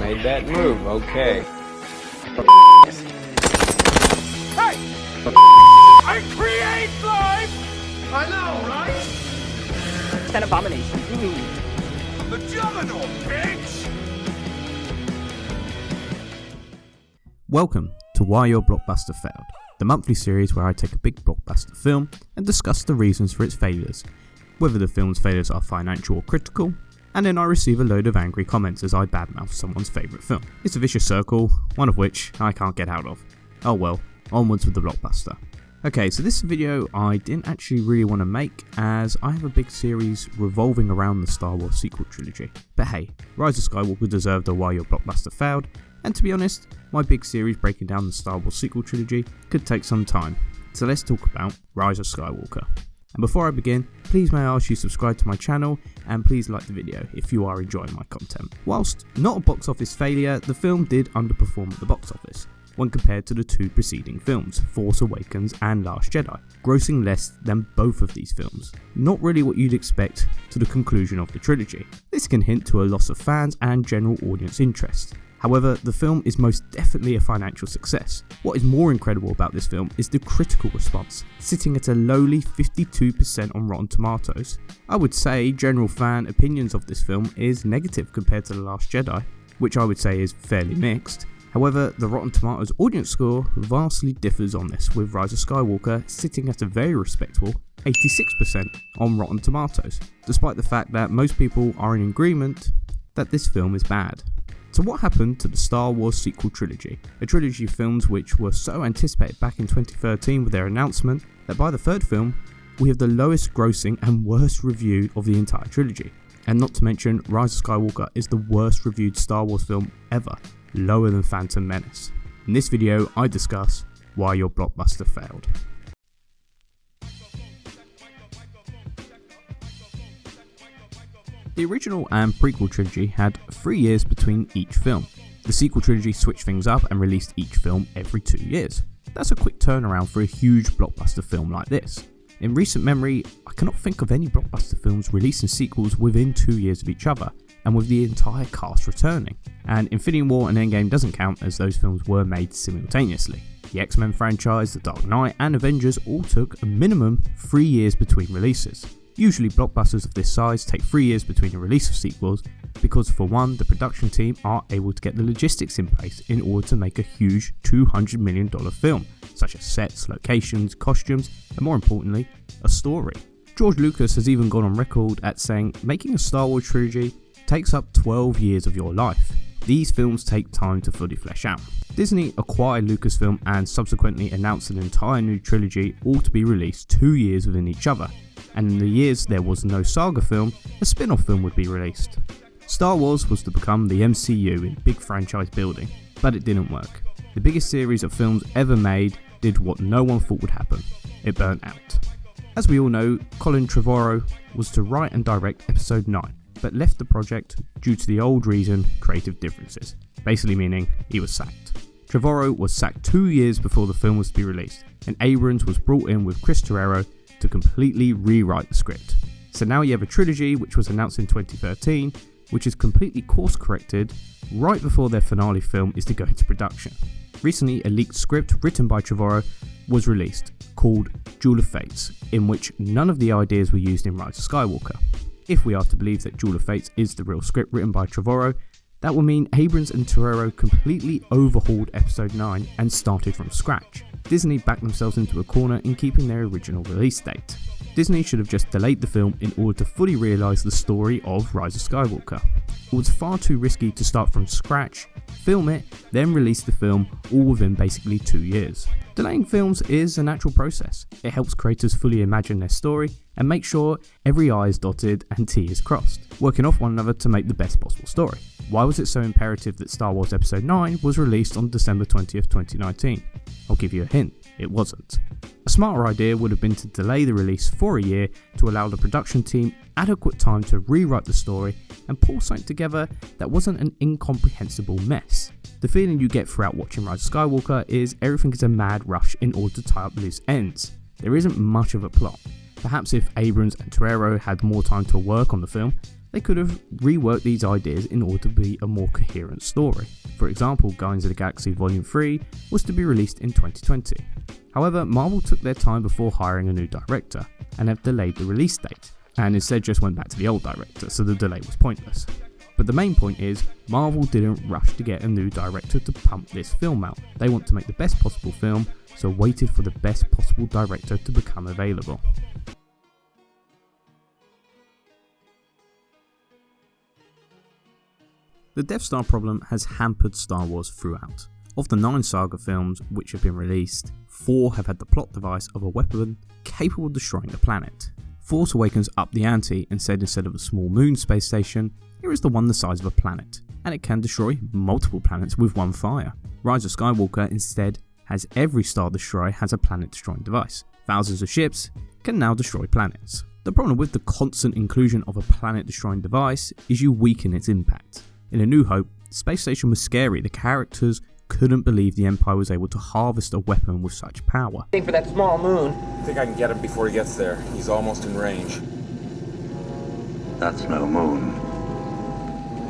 made that move, okay. Hey! I create life! I know, right? It's an abomination. The Juggernaut, bitch! Welcome to Why Your BlockBuster Failed, the monthly series where I take a big blockbuster film and discuss the reasons for its failures, whether the film's failures are financial or critical, and then I receive a load of angry comments as I badmouth someone's favourite film. It's a vicious circle, one of which I can't get out of. Oh well, onwards with the blockbuster. Okay, so this video I didn't actually really want to make, as I have a big series revolving around the Star Wars sequel trilogy. But hey, Rise of Skywalker deserved a Why Your BlockBuster Failed, and to be honest, my big series breaking down the Star Wars sequel trilogy could take some time. So let's talk about Rise of Skywalker. And before I begin, please may I ask you subscribe to my channel, and please like the video if you are enjoying my content. Whilst not a box office failure, the film did underperform at the box office when compared to the two preceding films, Force Awakens and Last Jedi, grossing less than both of these films. Not really what you'd expect to the conclusion of the trilogy. This can hint to a loss of fans and general audience interest. However, the film is most definitely a financial success. What is more incredible about this film is the critical response, sitting at a lowly 52% on Rotten Tomatoes. I would say general fan opinions of this film is negative compared to The Last Jedi, which I would say is fairly mixed. However, the Rotten Tomatoes audience score vastly differs on this, with Rise of Skywalker sitting at a very respectable 86% on Rotten Tomatoes, despite the fact that most people are in agreement that this film is bad. So what happened to the Star Wars sequel trilogy? A trilogy of films which were so anticipated back in 2013 with their announcement that by the third film, we have the lowest grossing and worst reviewed of the entire trilogy. And not to mention, Rise of Skywalker is the worst reviewed Star Wars film ever, lower than Phantom Menace. In this video, I discuss why your blockbuster failed. The original and prequel trilogy had 3 years between each film. The sequel trilogy switched things up and released each film every 2 years. That's a quick turnaround for a huge blockbuster film like this. In recent memory, I cannot think of any blockbuster films releasing sequels within 2 years of each other, and with the entire cast returning. And Infinity War and Endgame doesn't count, as those films were made simultaneously. The X-Men franchise, The Dark Knight and Avengers all took a minimum 3 years between releases. Usually blockbusters of this size take 3 years between the release of sequels because, for one, the production team are able to get the logistics in place in order to make a huge $200 million film, such as sets, locations, costumes, and more importantly, a story. George Lucas has even gone on record at saying making a Star Wars trilogy takes up 12 years of your life. These films take time to fully flesh out. Disney acquired Lucasfilm and subsequently announced an entire new trilogy, all to be released 2 years within each other. And in the years there was no saga film, a spin-off film would be released. Star Wars was to become the MCU in big franchise building, but it didn't work. The biggest series of films ever made did what no one thought would happen. It burnt out. As we all know, Colin Trevorrow was to write and direct episode 9, but left the project due to the old reason, creative differences, basically meaning he was sacked. Trevorrow was sacked 2 years before the film was to be released, and Abrams was brought in with Chris Terrio to completely rewrite the script. So now you have a trilogy which was announced in 2013, which is completely course corrected right before their finale film is to go into production. Recently, a leaked script written by Trevorrow was released, called Duel of Fates, in which none of the ideas were used in Rise of Skywalker. If we are to believe that Duel of Fates is the real script written by Trevorrow, that would mean Abrams and Terrio completely overhauled episode 9 and started from scratch. Disney backed themselves into a corner in keeping their original release date. Disney should have just delayed the film in order to fully realise the story of Rise of Skywalker. It was far too risky to start from scratch, film it, then release the film all within basically 2 years. Delaying films is a natural process. It helps creators fully imagine their story and make sure every I is dotted and T is crossed, working off one another to make the best possible story. Why was it so imperative that Star Wars Episode 9 was released on December 20th, 2019? I'll give you a hint, it wasn't. A smarter idea would have been to delay the release for a year to allow the production team adequate time to rewrite the story and pull something together that wasn't an incomprehensible mess. The feeling you get throughout watching Rise of Skywalker is everything is a mad rush in order to tie up loose ends. There isn't much of a plot. Perhaps if Abrams and Terrio had more time to work on the film, they could have reworked these ideas in order to be a more coherent story. For example, Guardians of the Galaxy Volume 3 was to be released in 2020. However, Marvel took their time before hiring a new director and have delayed the release date, and instead just went back to the old director, so the delay was pointless. But the main point is, Marvel didn't rush to get a new director to pump this film out. They want to make the best possible film, so waited for the best possible director to become available. The Death Star problem has hampered Star Wars throughout. Of the 9 saga films which have been released, 4 have had the plot device of a weapon capable of destroying the planet. Force Awakens upped the ante and said instead of a small moon space station, here is the one the size of a planet, and it can destroy multiple planets with one fire. Rise of Skywalker instead has every Star Destroyer has a planet destroying device. Thousands of ships can now destroy planets. The problem with the constant inclusion of a planet destroying device is you weaken its impact. In A New Hope, the space station was scary. The characters couldn't believe the Empire was able to harvest a weapon with such power. Think for that small moon. I think I can get him before he gets there. He's almost in range. That's no moon.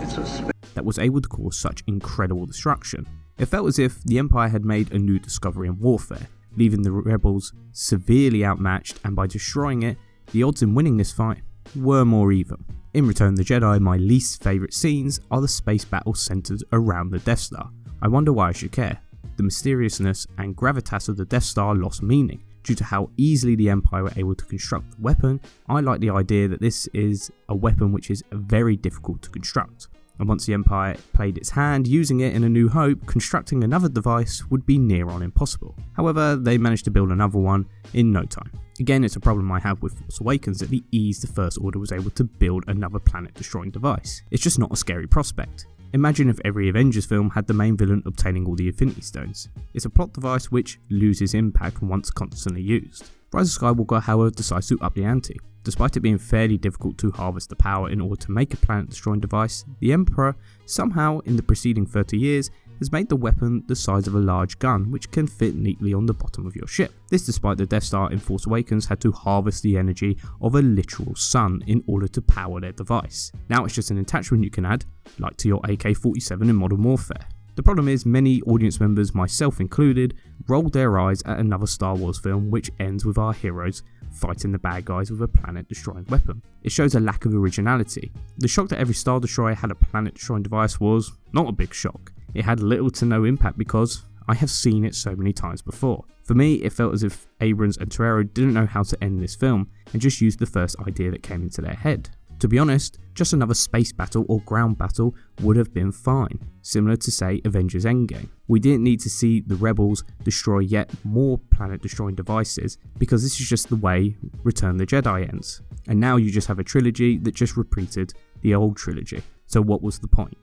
It's a space. That was able to cause such incredible destruction. It felt as if the Empire had made a new discovery in warfare, leaving the rebels severely outmatched, and by destroying it, the odds in winning this fight were more even. In Return of the Jedi, my least favourite scenes are the space battles centred around the Death Star. I wonder why I should care. The mysteriousness and gravitas of the Death Star lost meaning. Due to how easily the Empire were able to construct the weapon, I like the idea that this is a weapon which is very difficult to construct. And once the Empire played its hand using it in A New Hope, constructing another device would be near on impossible. However, they managed to build another one in no time. Again, it's a problem I have with Force Awakens at the ease the First Order was able to build another planet-destroying device. It's just not a scary prospect. Imagine if every Avengers film had the main villain obtaining all the Infinity Stones. It's a plot device which loses impact once constantly used. Rise of Skywalker, however, decides to up the ante. Despite it being fairly difficult to harvest the power in order to make a planet-destroying device, the Emperor, somehow in the preceding 30 years, has made the weapon the size of a large gun which can fit neatly on the bottom of your ship. This despite the Death Star in Force Awakens had to harvest the energy of a literal sun in order to power their device. Now it's just an attachment you can add, like to your AK-47 in Modern Warfare. The problem is many audience members, myself included, rolled their eyes at another Star Wars film which ends with our heroes fighting the bad guys with a planet-destroying weapon. It shows a lack of originality. The shock that every Star Destroyer had a planet-destroying device was not a big shock. It had little to no impact because I have seen it so many times before. For me, it felt as if Abrams and Trevorrow didn't know how to end this film and just used the first idea that came into their head. To be honest, just another space battle or ground battle would have been fine, similar to say Avengers Endgame. We didn't need to see the rebels destroy yet more planet-destroying devices because this is just the way Return of the Jedi ends. And now you just have a trilogy that just repeated the old trilogy. So what was the point?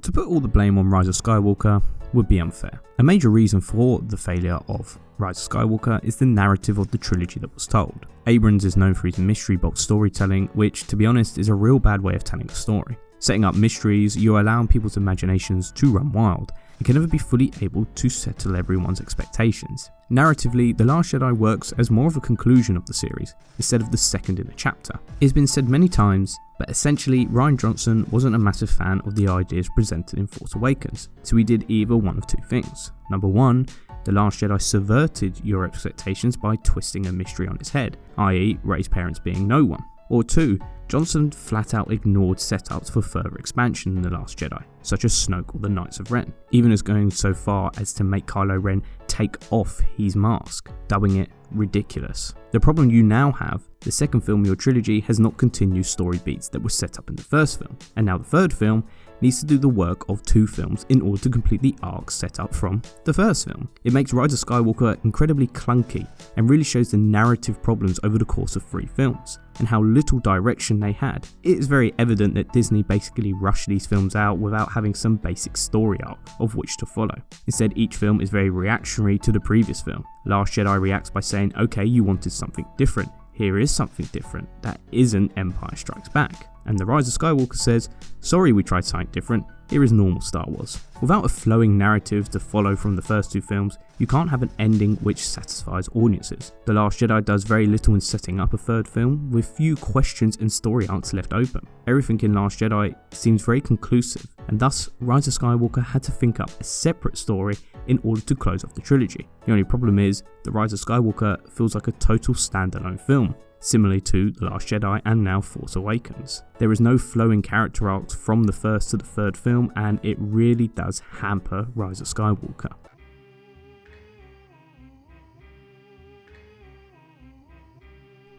To put all the blame on Rise of Skywalker would be unfair. A major reason for the failure of Rise of Skywalker is the narrative of the trilogy that was told. Abrams is known for his mystery box storytelling, which, to be honest, is a real bad way of telling a story. Setting up mysteries, you're allowing people's imaginations to run wild, and can never be fully able to settle everyone's expectations. Narratively, The Last Jedi works as more of a conclusion of the series, instead of the second in a chapter. It's been said many times, but essentially Rian Johnson wasn't a massive fan of the ideas presented in Force Awakens, so he did either one of two things. Number one, The Last Jedi subverted your expectations by twisting a mystery on its head, i.e. Rey's parents being no one. Or two, Johnson flat out ignored setups for further expansion in The Last Jedi, such as Snoke or the Knights of Ren, even as going so far as to make Kylo Ren take off his mask, dubbing it ridiculous. The problem you now have, the second film of your trilogy has not continued story beats that were set up in the first film, and now the third film needs to do the work of two films in order to complete the arc set up from the first film. It makes Rise of Skywalker incredibly clunky and really shows the narrative problems over the course of 3 films and how little direction they had. It is very evident that Disney basically rushed these films out without having some basic story arc of which to follow. Instead, each film is very reactionary to the previous film. Last Jedi reacts by saying, okay, you wanted something different. Here is something different that isn't Empire Strikes Back. And The Rise of Skywalker says, sorry we tried something different, here is normal Star Wars. Without a flowing narrative to follow from the first two films, you can't have an ending which satisfies audiences. The Last Jedi does very little in setting up a third film, with few questions and story arcs left open. Everything in Last Jedi seems very conclusive, and thus Rise of Skywalker had to think up a separate story in order to close off the trilogy. The only problem is, The Rise of Skywalker feels like a total standalone film, similarly to The Last Jedi and now Force Awakens. There is no flowing character arcs from the first to the third film, and it really does hamper Rise of Skywalker.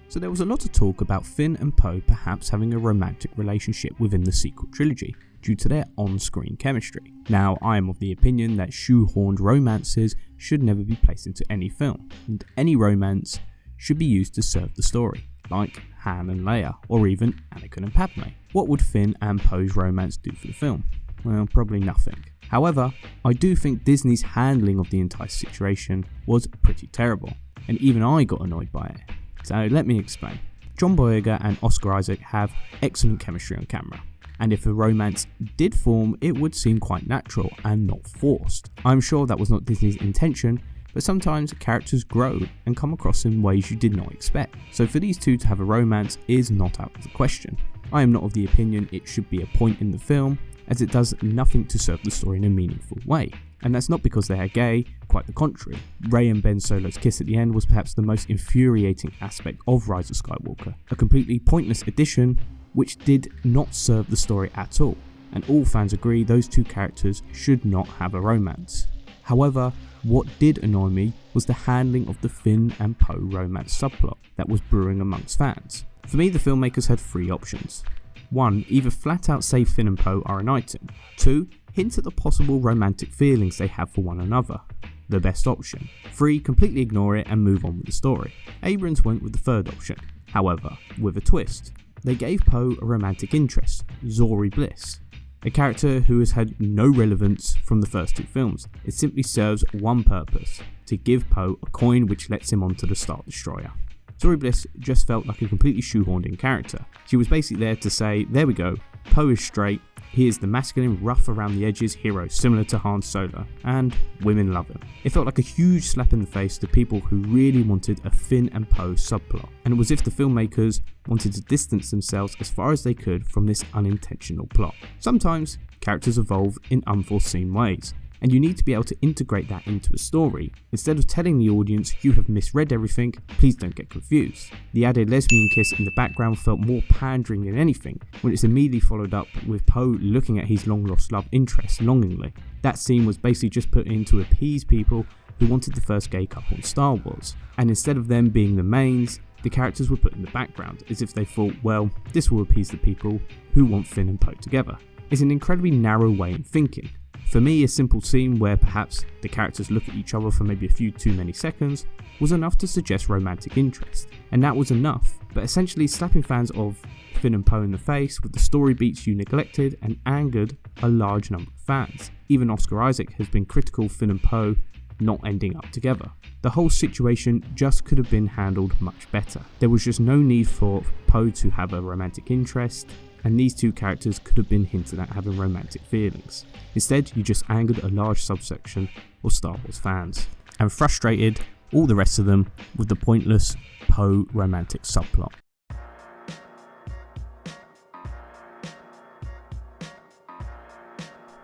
So there was a lot of talk about Finn and Poe perhaps having a romantic relationship within the sequel trilogy, due to their on-screen chemistry. Now, I am of the opinion that shoehorned romances should never be placed into any film, and any romance should be used to serve the story, like Han and Leia, or even Anakin and Padme. What would Finn and Poe's romance do for the film? Well, probably nothing. However, I do think Disney's handling of the entire situation was pretty terrible, and even I got annoyed by it. So let me explain. John Boyega and Oscar Isaac have excellent chemistry on camera, and if a romance did form, it would seem quite natural and not forced. I'm sure that was not Disney's intention, but sometimes characters grow and come across in ways you did not expect. So for these two to have a romance is not out of the question. I am not of the opinion it should be a point in the film, as it does nothing to serve the story in a meaningful way. And that's not because they are gay, quite the contrary. Rey and Ben Solo's kiss at the end was perhaps the most infuriating aspect of Rise of Skywalker, a completely pointless addition which did not serve the story at all, and all fans agree those two characters should not have a romance. However, what did annoy me was the handling of the Finn and Poe romance subplot that was brewing amongst fans. For me, the filmmakers had three options. 1. Either flat out say Finn and Poe are an item. 2. Hint at the possible romantic feelings they have for one another. The best option. 3. Completely ignore it and move on with the story. Abrams went with the third option, however, with a twist. They gave Poe a romantic interest, Zori Bliss, a character who has had no relevance from the first two films. It simply serves one purpose, to give Poe a coin which lets him onto the Star Destroyer. Zori Bliss just felt like a completely shoehorned in character. She was basically there to say, there we go, Poe is straight, he is the masculine, rough around the edges hero similar to Han Solo, and women love him. It felt like a huge slap in the face to people who really wanted a Finn and Poe subplot, and it was as if the filmmakers wanted to distance themselves as far as they could from this unintentional plot. Sometimes, characters evolve in unforeseen ways, and you need to be able to integrate that into a story. Instead of telling the audience you have misread everything, please don't get confused. The added lesbian kiss in the background felt more pandering than anything, when it's immediately followed up with Poe looking at his long lost love interest longingly. That scene was basically just put in to appease people who wanted the first gay couple in Star Wars, and instead of them being the mains, the characters were put in the background, as if they thought, well, this will appease the people who want Finn and Poe together. It's an incredibly narrow way in thinking. For me, a simple scene where perhaps the characters look at each other for maybe a few too many seconds was enough to suggest romantic interest, and that was enough, but essentially slapping fans of Finn and Poe in the face with the story beats you neglected and angered a large number of fans. Even Oscar Isaac has been critical of Finn and Poe not ending up together. The whole situation just could have been handled much better. There was just no need for Poe to have a romantic interest, and these two characters could have been hinted at having romantic feelings. Instead, you just angered a large subsection of Star Wars fans, and frustrated all the rest of them with the pointless Poe romantic subplot.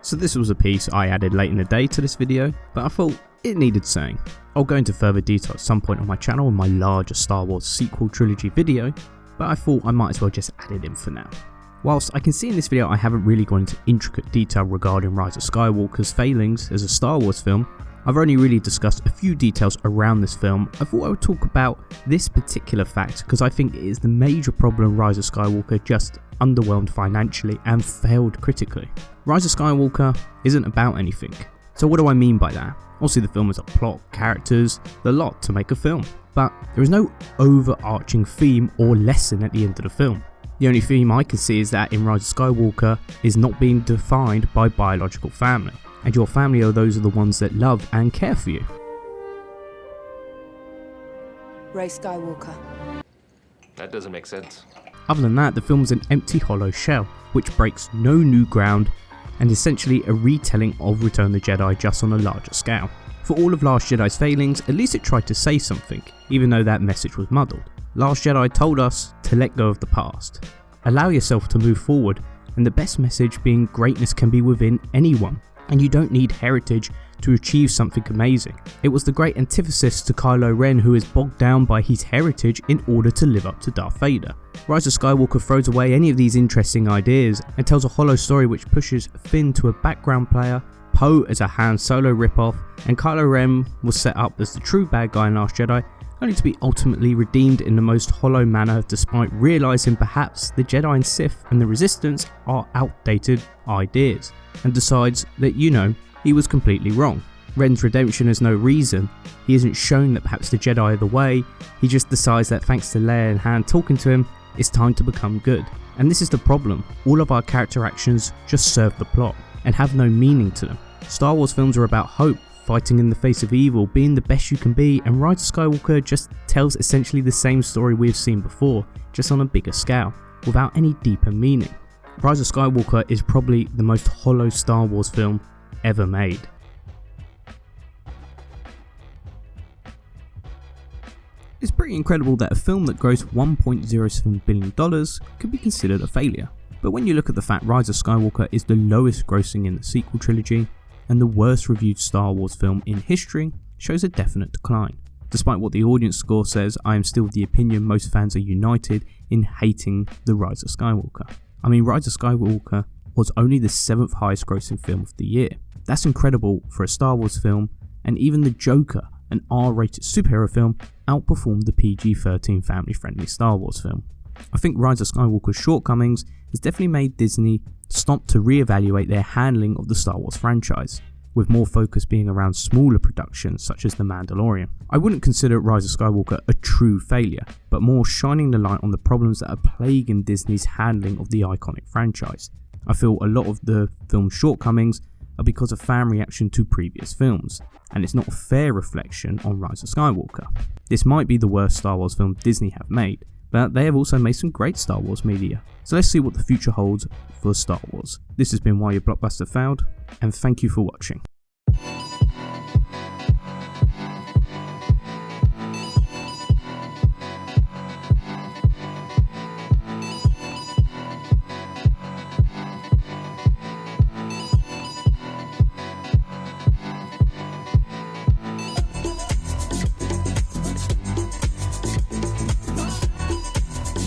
So this was a piece I added late in the day to this video, but I thought it needed saying. I'll go into further detail at some point on my channel in my larger Star Wars sequel trilogy video, but I thought I might as well just add it in for now. Whilst I can see in this video I haven't really gone into intricate detail regarding Rise of Skywalker's failings as a Star Wars film, I've only really discussed a few details around this film. I thought I would talk about this particular fact because I think it is the major problem Rise of Skywalker just underwhelmed financially and failed critically. Rise of Skywalker isn't about anything. So what do I mean by that? Obviously the film is a plot, characters, the lot to make a film, but there is no overarching theme or lesson at the end of the film. The only theme I can see is that in Rise of Skywalker is not being defined by biological family, and your family are those are the ones that love and care for you. Rey Skywalker. That doesn't make sense. Other than that, the film is an empty hollow shell, which breaks no new ground and essentially a retelling of Return of the Jedi just on a larger scale. For all of Last Jedi's failings, at least it tried to say something, even though that message was muddled. Last Jedi told us to let go of the past, allow yourself to move forward, and the best message being greatness can be within anyone, and you don't need heritage to achieve something amazing. It was the great antithesis to Kylo Ren, who is bogged down by his heritage in order to live up to Darth Vader. Rise of Skywalker throws away any of these interesting ideas and tells a hollow story which pushes Finn to a background player, Poe as a Han Solo ripoff, and Kylo Ren was set up as the true bad guy in Last Jedi, only to be ultimately redeemed in the most hollow manner despite realising perhaps the Jedi and Sith and the Resistance are outdated ideas, and decides that, he was completely wrong. Ren's redemption has no reason. He isn't shown that perhaps the Jedi are the way. He just decides that thanks to Leia and Han talking to him, it's time to become good. And this is the problem. All of our character actions just serve the plot and have no meaning to them. Star Wars films are about hope, fighting in the face of evil, being the best you can be, and Rise of Skywalker just tells essentially the same story we've seen before, just on a bigger scale, without any deeper meaning. Rise of Skywalker is probably the most hollow Star Wars film ever made. It's pretty incredible that a film that grossed $1.07 billion could be considered a failure, but when you look at the fact Rise of Skywalker is the lowest grossing in the sequel trilogy, and the worst reviewed Star Wars film in history, shows a definite decline. Despite what the audience score says, I am still of the opinion most fans are united in hating the Rise of Skywalker. I mean, Rise of Skywalker was only the 7th highest grossing film of the year. That's incredible for a Star Wars film, and even The Joker, an R-rated superhero film, outperformed the PG-13 family-friendly Star Wars film. I think Rise of Skywalker's shortcomings has definitely made Disney stop to re-evaluate their handling of the Star Wars franchise, with more focus being around smaller productions such as The Mandalorian. I wouldn't consider Rise of Skywalker a true failure, but more shining the light on the problems that are plaguing Disney's handling of the iconic franchise. I feel a lot of the film's shortcomings are because of fan reaction to previous films, and it's not a fair reflection on Rise of Skywalker. This might be the worst Star Wars film Disney have made, but they have also made some great Star Wars media. So let's see what the future holds for Star Wars. This has been Why Your BlockBuster Failed, and thank you for watching.